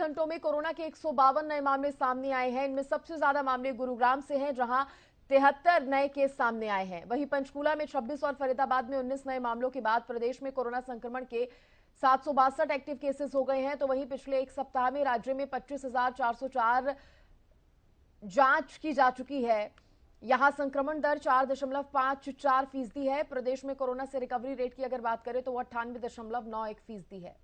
घंटों में कोरोना के 152 नए मामले सामने आए हैं। इनमें सबसे ज्यादा मामले गुरुग्राम से हैं, जहां 73 नए केस सामने आए हैं। वहीं पंचकूला में 26 और फरीदाबाद में 19 नए मामलों के बाद प्रदेश में कोरोना संक्रमण के 762 एक्टिव केसेस हो गए हैं। तो वहीं पिछले एक सप्ताह में राज्य में 25,404 जांच की जा चुकी है। यहां संक्रमण दर 4.54% है। प्रदेश में कोरोना से रिकवरी रेट की अगर बात करें तो वो 98.91% है।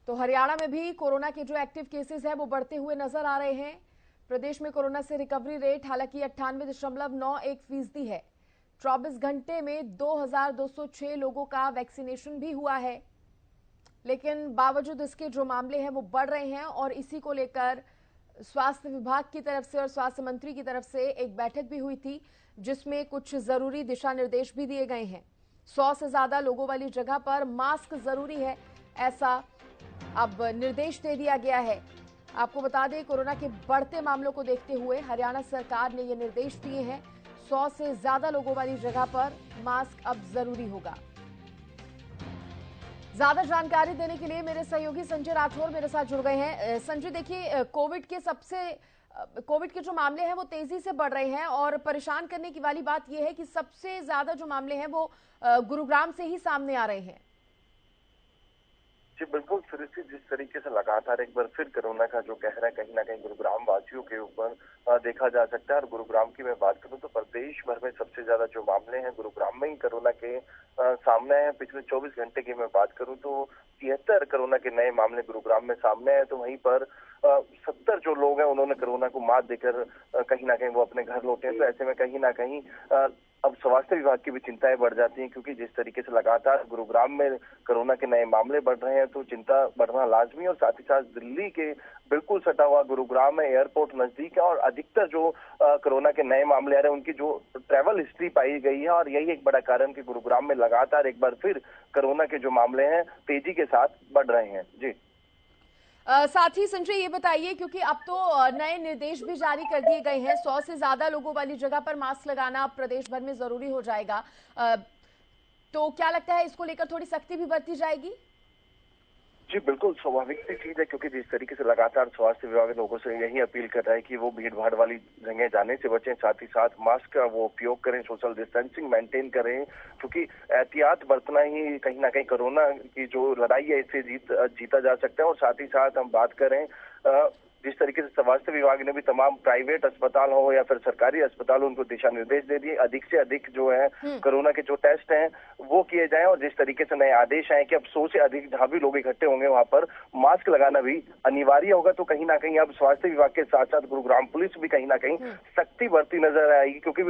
तो हरियाणा में भी कोरोना के जो एक्टिव केसेस हैं वो बढ़ते हुए नजर आ रहे हैं। प्रदेश में कोरोना से रिकवरी रेट हालांकि 98.91% है। 24 घंटे में 2,206 लोगों का वैक्सीनेशन भी हुआ है, लेकिन बावजूद इसके जो मामले हैं वो बढ़ रहे हैं। और इसी को लेकर स्वास्थ्य विभाग की तरफ से और स्वास्थ्य मंत्री की तरफ से एक बैठक भी हुई थी, जिसमें कुछ जरूरी दिशा निर्देश भी दिए गए हैं। 100 से ज्यादा लोगों वाली जगह पर मास्क जरूरी है, ऐसा अब निर्देश दे दिया गया है। आपको बता दें, कोरोना के बढ़ते मामलों को देखते हुए हरियाणा सरकार ने ये निर्देश दिए हैं। 100 से ज्यादा लोगों वाली जगह पर मास्क अब जरूरी होगा। ज्यादा जानकारी देने के लिए मेरे सहयोगी संजय राठौर मेरे साथ जुड़ गए हैं। संजय, देखिए, कोविड के जो मामले हैं वो तेजी से बढ़ रहे हैं और परेशान करने की वाली बात यह है कि सबसे ज्यादा जो मामले हैं वो गुरुग्राम से ही सामने आ रहे हैं। जी बिल्कुल सृष्टि, जिस तरीके से लगातार एक बार फिर कोरोना का जो कहर है कहीं ना कहीं गुरुग्राम वासियों के ऊपर देखा जा सकता है। और गुरुग्राम की मैं बात करूं तो प्रदेश भर में सबसे ज्यादा जो मामले हैं गुरुग्राम में ही कोरोना के सामने आए हैं। पिछले 24 घंटे की मैं बात करूं तो 73 कोरोना के नए मामले गुरुग्राम में सामने आए। तो वहीं पर 70 जो लोग हैं उन्होंने कोरोना को मात देकर कहीं ना कहीं वो अपने घर लौटे हैं। तो ऐसे में कहीं ना कहीं अब स्वास्थ्य विभाग की भी चिंताएं बढ़ जाती हैं, क्योंकि जिस तरीके से लगातार गुरुग्राम में कोरोना के नए मामले बढ़ रहे हैं तो चिंता बढ़ना लाजमी है। और साथ ही साथ दिल्ली के बिल्कुल सटा हुआ गुरुग्राम में एयरपोर्ट नजदीक है और अधिकतर जो कोरोना के नए मामले आ रहे हैं उनकी जो ट्रैवल हिस्ट्री पाई गई है। और यही एक बड़ा कारण कि गुरुग्राम में लगातार एक बार फिर कोरोना के जो मामले हैं तेजी के साथ बढ़ रहे हैं। जी साथ ही संजय, ये बताइए, क्योंकि अब तो नए निर्देश भी जारी कर दिए गए हैं। 100 से ज्यादा लोगों वाली जगह पर मास्क लगाना अब प्रदेश भर में जरूरी हो जाएगा। तो क्या लगता है, इसको लेकर थोड़ी सख्ती भी बरती जाएगी? जी बिल्कुल स्वाभाविक सी चीज है, क्योंकि जिस तरीके से लगातार स्वास्थ्य विभाग लोगों से यही अपील कर रहा है कि वो भीड़ भाड़ वाली जगह जाने से बचें, साथ ही साथ मास्क का वो उपयोग करें, सोशल डिस्टेंसिंग मेंटेन करें, क्योंकि एहतियात बरतना ही कहीं ना कहीं कोरोना की जो लड़ाई है इससे जीता जा सकता है। और साथ ही साथ हम बात करें जिस तरीके से स्वास्थ्य विभाग ने भी तमाम प्राइवेट अस्पताल हो या फिर सरकारी अस्पताल हो उनको दिशा निर्देश दे दिए, अधिक से अधिक जो है कोरोना के जो टेस्ट हैं वो किए जाएं। और जिस तरीके से नए आदेश आए कि अब 100 से अधिक जहां भी लोग इकट्ठे होंगे वहां पर मास्क लगाना भी अनिवार्य होगा। तो कहीं ना कहीं अब स्वास्थ्य विभाग के साथ साथ गुरुग्राम पुलिस भी कहीं ना कहीं सख्ती बरती नजर आएगी, क्योंकि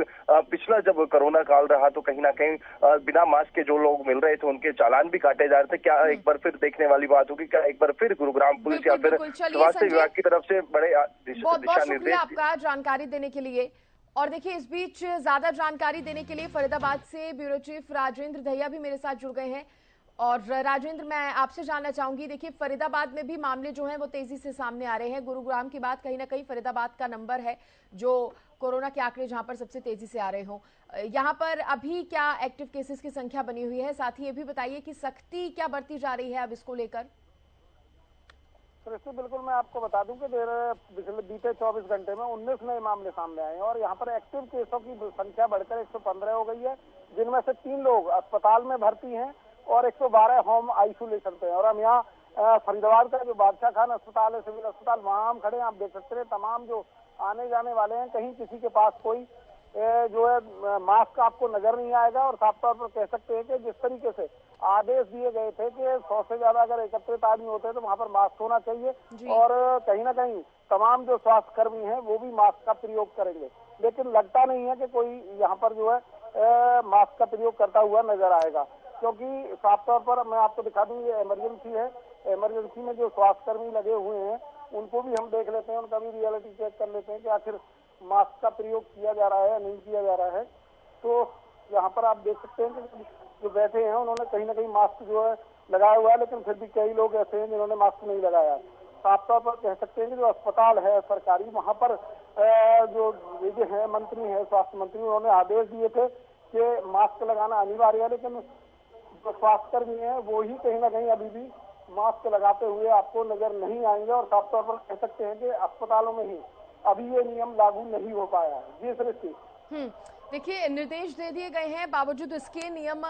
पिछला जब कोरोना काल रहा तो कहीं ना कहीं बिना मास्क के जो लोग मिल रहे थे उनके चालान भी काटे जा रहे थे। क्या एक बार फिर देखने वाली बात होगी, क्या एक बार फिर गुरुग्राम पुलिस या फिर स्वास्थ्य विभाग की तरफ से बड़े बहुत बहुत शुक्रिया आपका जानकारी देने के लिए। और देखिए, इस बीच ज्यादा जानकारी देने के लिए फरीदाबाद से ब्यूरो चीफ राजेंद्र दहिया भी मेरे साथ जुड़ गए हैं। और राजेंद्र, मैं आपसे जानना चाहूंगी, देखिए फरीदाबाद में भी मामले जो हैं वो तेजी से सामने आ रहे हैं। गुरुग्राम की बात कहीं ना कहीं फरीदाबाद का नंबर है जो कोरोना के आंकड़े जहां पर सबसे तेजी से आ रहे हों। यहाँ पर अभी क्या एक्टिव केसेस की संख्या बनी हुई है? साथ ही ये भी बताइए कि सख्ती क्या बरती जा रही है अब इसको लेकर? सृष्टि, बिल्कुल मैं आपको बता दूं कि पिछले बीते 24 घंटे में 19 नए मामले सामने आए हैं और यहाँ पर एक्टिव केसों की संख्या बढ़कर 115 हो गई है, जिनमें से 3 लोग अस्पताल में भर्ती हैं और 112 होम आइसोलेशन पे हैं। और हम यहाँ फरीदाबाद का जो बादशाह खान अस्पताल है, सिविल अस्पताल, वहाँ हम खड़े हैं। आप देख सकते हैं तमाम जो आने जाने वाले हैं, कहीं किसी के पास कोई जो है मास्क आपको नजर नहीं आएगा। और साफ तौर पर कह सकते हैं कि जिस तरीके से आदेश दिए गए थे कि 100 से ज्यादा अगर एकत्रित आदमी होते हैं तो वहां पर मास्क होना चाहिए और कहीं ना कहीं तमाम जो स्वास्थ्य कर्मी हैं वो भी मास्क का प्रयोग करेंगे, लेकिन लगता नहीं है कि कोई यहाँ पर जो है मास्क का प्रयोग करता हुआ नजर आएगा, क्योंकि साफ तौर पर मैं आपको दिखा दूं ये इमरजेंसी है। इमरजेंसी में जो स्वास्थ्य कर्मी लगे हुए हैं उनको भी हम देख लेते हैं, उनका भी रियलिटी चेक कर लेते हैं कि आखिर मास्क का प्रयोग किया जा रहा है या नहीं किया जा रहा है। तो यहाँ पर आप देख सकते हैं कि जो बैठे हैं उन्होंने कहीं ना कहीं मास्क जो है लगाया हुआ है, लेकिन फिर भी कई लोग ऐसे हैं जिन्होंने मास्क नहीं लगाया। साफ तौर पर कह सकते हैं कि जो अस्पताल है सरकारी, वहां पर जो ये है मंत्री है, स्वास्थ्य मंत्री, उन्होंने आदेश दिए थे कि मास्क लगाना अनिवार्य है, लेकिन जो स्वास्थ्यकर्मी है वो ही कहीं ना कहीं अभी भी मास्क लगाते हुए आपको नजर नहीं आएंगे। और साफ तौर पर कह सकते हैं कि अस्पतालों में ही अभी ये नियम लागू नहीं हो पाया है। जी सृष्टि। देखिए, निर्देश दे दिए गए हैं, बावजूद इसके नियम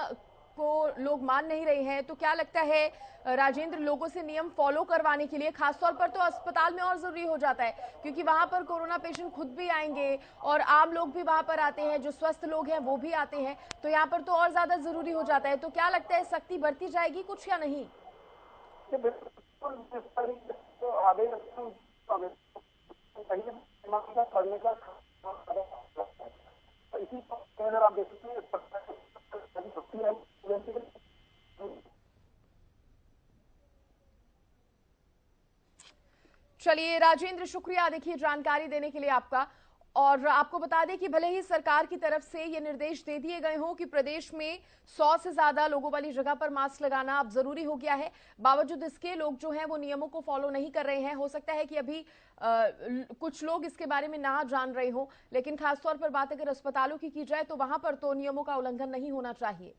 को लोग मान नहीं रहे हैं। तो क्या लगता है राजेंद्र, लोगों से नियम फॉलो करवाने के लिए खासतौर पर तो अस्पताल में और जरूरी हो जाता है, क्योंकि वहां पर कोरोना पेशेंट खुद भी आएंगे और आम लोग भी वहां पर आते हैं, जो स्वस्थ लोग हैं वो भी आते हैं, तो यहाँ पर तो और ज्यादा जरूरी हो जाता है। तो क्या लगता है, सख्ती बढ़ती जाएगी कुछ या नहीं? आदेश करने का इसी अगर आप देख सकते हैं चलिए राजेंद्र, शुक्रिया देखिए जानकारी देने के लिए आपका। और आपको बता दें कि भले ही सरकार की तरफ से ये निर्देश दे दिए गए हों कि प्रदेश में 100 से ज्यादा लोगों वाली जगह पर मास्क लगाना अब जरूरी हो गया है, बावजूद इसके लोग जो हैं वो नियमों को फॉलो नहीं कर रहे हैं। हो सकता है कि अभी कुछ लोग इसके बारे में ना जान रहे हों, लेकिन खासतौर पर बात अगर अस्पतालों की जाए तो वहां पर तो नियमों का उल्लंघन नहीं होना चाहिए।